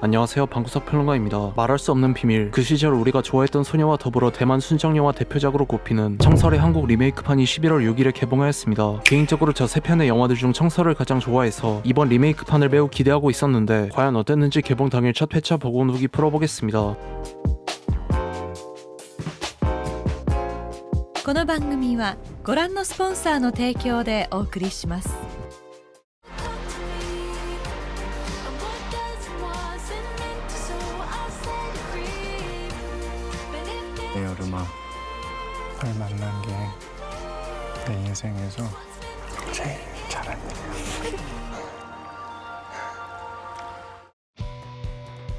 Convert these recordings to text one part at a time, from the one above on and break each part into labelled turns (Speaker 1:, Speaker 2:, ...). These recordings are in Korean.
Speaker 1: 안녕하세요, 방구석 평론가입니다. 말할 수 없는 비밀, 그 시절 우리가 좋아했던 소녀와 더불어 대만 순정영화 대표작으로 꼽히는 청설의 한국 리메이크판이 11월 6일에 개봉하였습니다. 개인적으로 저 세 편의 영화들 중 청설을 가장 좋아해서 이번 리메이크판을 매우 기대하고 있었는데 과연 어땠는지 개봉 당일 첫 회차 보고 온 후기 풀어보겠습니다.
Speaker 2: この番組はご覧のスポンサーの提供でお送りします。
Speaker 3: 여름아, 널 만난 게 내 인생에서 제일 잘한 일이야.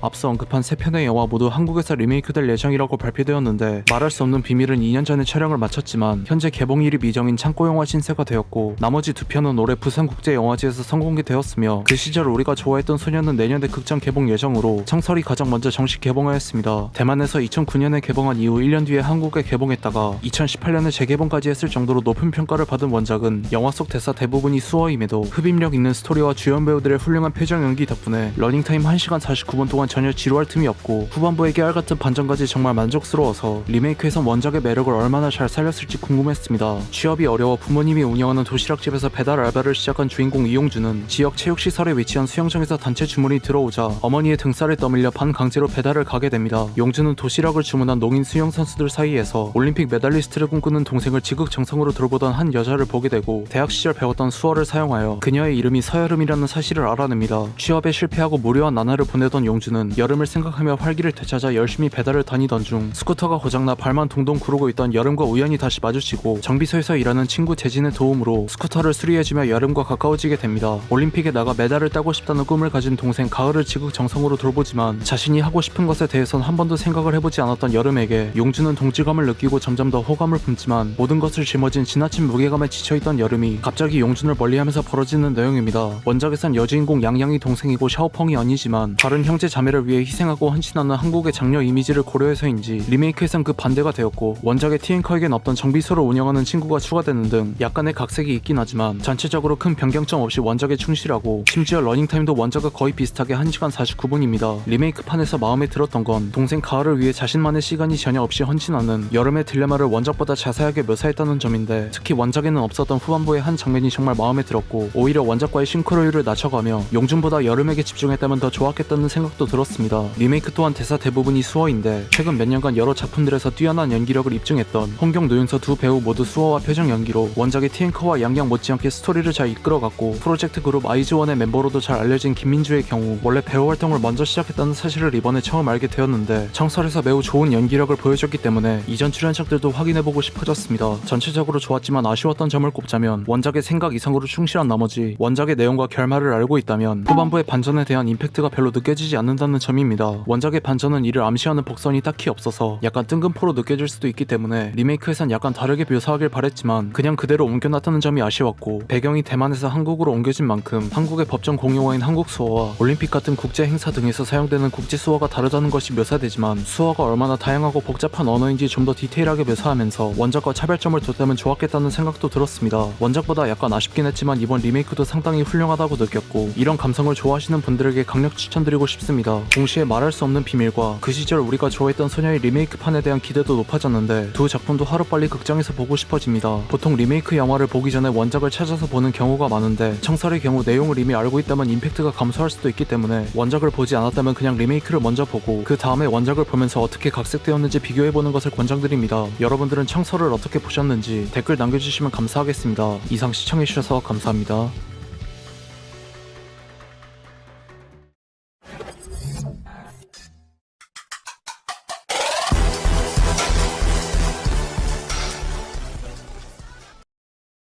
Speaker 1: 앞서 언급한 세 편의 영화 모두 한국에서 리메이크될 예정이라고 발표되었는데 말할 수 없는 비밀은 2년 전에 촬영을 마쳤지만 현재 개봉일이 미정인 창고영화 신세가 되었고 나머지 두 편은 올해 부산국제영화제에서 선공개되었으며 그 시절 우리가 좋아했던 소녀는 내년에 극장 개봉 예정으로 청설이 가장 먼저 정식 개봉하였습니다. 대만에서 2009년에 개봉한 이후 1년 뒤에 한국에 개봉했다가 2018년에 재개봉까지 했을 정도로 높은 평가를 받은 원작은 영화 속 대사 대부분이 수어임에도 흡입력 있는 스토리와 주연 배우들의 훌륭한 표정 연기 덕분에 러닝타임 1시간 49분 동안 전혀 지루할 틈이 없고 후반부의 깨알같은 반전까지 정말 만족스러워서 리메이크에선 원작의 매력을 얼마나 잘 살렸을지 궁금했습니다. 취업이 어려워 부모님이 운영하는 도시락집에서 배달 알바를 시작한 주인공 이용주는 지역 체육시설에 위치한 수영장에서 단체 주문이 들어오자 어머니의 등살에 떠밀려 반강제로 배달을 가게 됩니다. 용주는 도시락을 주문한 농인 수영선수들 사이에서 올림픽 메달리스트를 꿈꾸는 동생을 지극정성으로 돌보던 한 여자를 보게 되고 대학 시절 배웠던 수어를 사용하여 그녀의 이름이 서여름이라는 사실을 알아냅니다. 취업에 실패하고 무료한 나날을 보내던 용주는 여름을 생각하며 활기를 되찾아 열심히 배달을 다니던 중 스쿠터가 고장나 발만 동동 구르고 있던 여름과 우연히 다시 마주치고 정비소에서 일하는 친구 재진의 도움으로 스쿠터를 수리해주며 여름과 가까워지게 됩니다. 올림픽에 나가 메달을 따고 싶다는 꿈을 가진 동생 가을을 지극정성으로 돌보지만 자신이 하고 싶은 것에 대해선 한 번도 생각을 해보지 않았던 여름에게 용주는 동질감을 느끼고 점점 더 호감을 품지만 모든 것을 짊어진 지나친 무게감에 지쳐있던 여름이 갑자기 용준을 멀리하면서 벌어지는 내용입니다. 원작에선 여주인공 양양이 동생이고 샤오펑이 언니지만 다른 형제 자매를 위해 희생하고 헌신하는 한국의 장녀 이미지를 고려해서인지 리메이크에선 그 반대가 되었고 원작의 티앵커에겐 없던 정비소를 운영하는 친구가 추가되는 등 약간의 각색이 있긴 하지만 전체적으로 큰 변경점 없이 원작에 충실하고 심지어 러닝타임도 원작과 거의 비슷하게 1시간 49분입니다. 리메이크판에서 마음에 들었던 건 동생 가을을 위해 자신만의 시간이 전혀 없이 헌신하는 여름의 딜레마를 원작보다 자세하게 묘사했다는 점인데 특히 원작에는 없었던 후반부의 한 장면이 정말 마음에 들었고 오히려 원작과의 싱크로율을 낮춰가며 용준보다 여름에게 집중했다면 더 좋았겠다는 생각도 들었습니다. 리메이크 또한 대사 대부분이 수어인데 최근 몇 년간 여러 작품들에서 뛰어난 연기력을 입증했던 홍경 노윤서 두 배우 모두 수어와 표정 연기로 원작의 티앵커와 양양 못지않게 스토리를 잘 이끌어갔고 프로젝트 그룹 아이즈원의 멤버로도 잘 알려진 김민주의 경우 원래 배우 활동을 먼저 시작했다는 사실을 이번에 처음 알게 되었는데 청설에서 매우 좋은 연기력을 보여줬기 때문에 이전 출연작들도 확인해보고 싶어졌습니다. 전체적으로 좋았지만 아쉬웠던 점을 꼽자면 원작의 생각 이상으로 충실한 나머지 원작의 내용과 결말을 알고 있다면 후반부의 반전에 대한 임팩트가 별로 느껴지지 않는다는 점입니다. 원작의 반전은 이를 암시하는 복선이 딱히 없어서 약간 뜬금포로 느껴질 수도 있기 때문에 리메이크에선 약간 다르게 묘사하길 바랬지만 그냥 그대로 옮겨놨다는 점이 아쉬웠고 배경이 대만에서 한국으로 옮겨진 만큼 한국의 법정 공용어인 한국 수어와 올림픽 같은 국제 행사 등에서 사용되는 국제 수어가 다르다는 것이 묘사되지만 수어가 얼마나 다양하고 복잡한 언어인지 좀 더 디테일하게 묘사하면서 원작과 차별점을 뒀다면 좋았겠다는 생각도 들었습니다. 원작보다 약간 아쉽긴 했지만 이번 리메이크도 상당히 훌륭하다고 느꼈고 이런 감성을 좋아하시는 분들에게 강력 추천드리고 싶습니다. 동시에 말할 수 없는 비밀과 그 시절 우리가 좋아했던 소녀의 리메이크판에 대한 기대도 높아졌는데 두 작품도 하루빨리 극장에서 보고 싶어집니다. 보통 리메이크 영화를 보기 전에 원작을 찾아서 보는 경우가 많은데 청설의 경우 내용을 이미 알고 있다면 임팩트가 감소할 수도 있기 때문에 원작을 보지 않았다면 그냥 리메이크를 먼저 보고 그 다음에 원작을 보면서 어떻게 각색되었는지 비교해보는 것을 권장드립니다. 여러분들은 청설을 어떻게 보셨는지 댓글 남겨주시면 감사하겠습니다. 이상 시청해주셔서 감사합니다.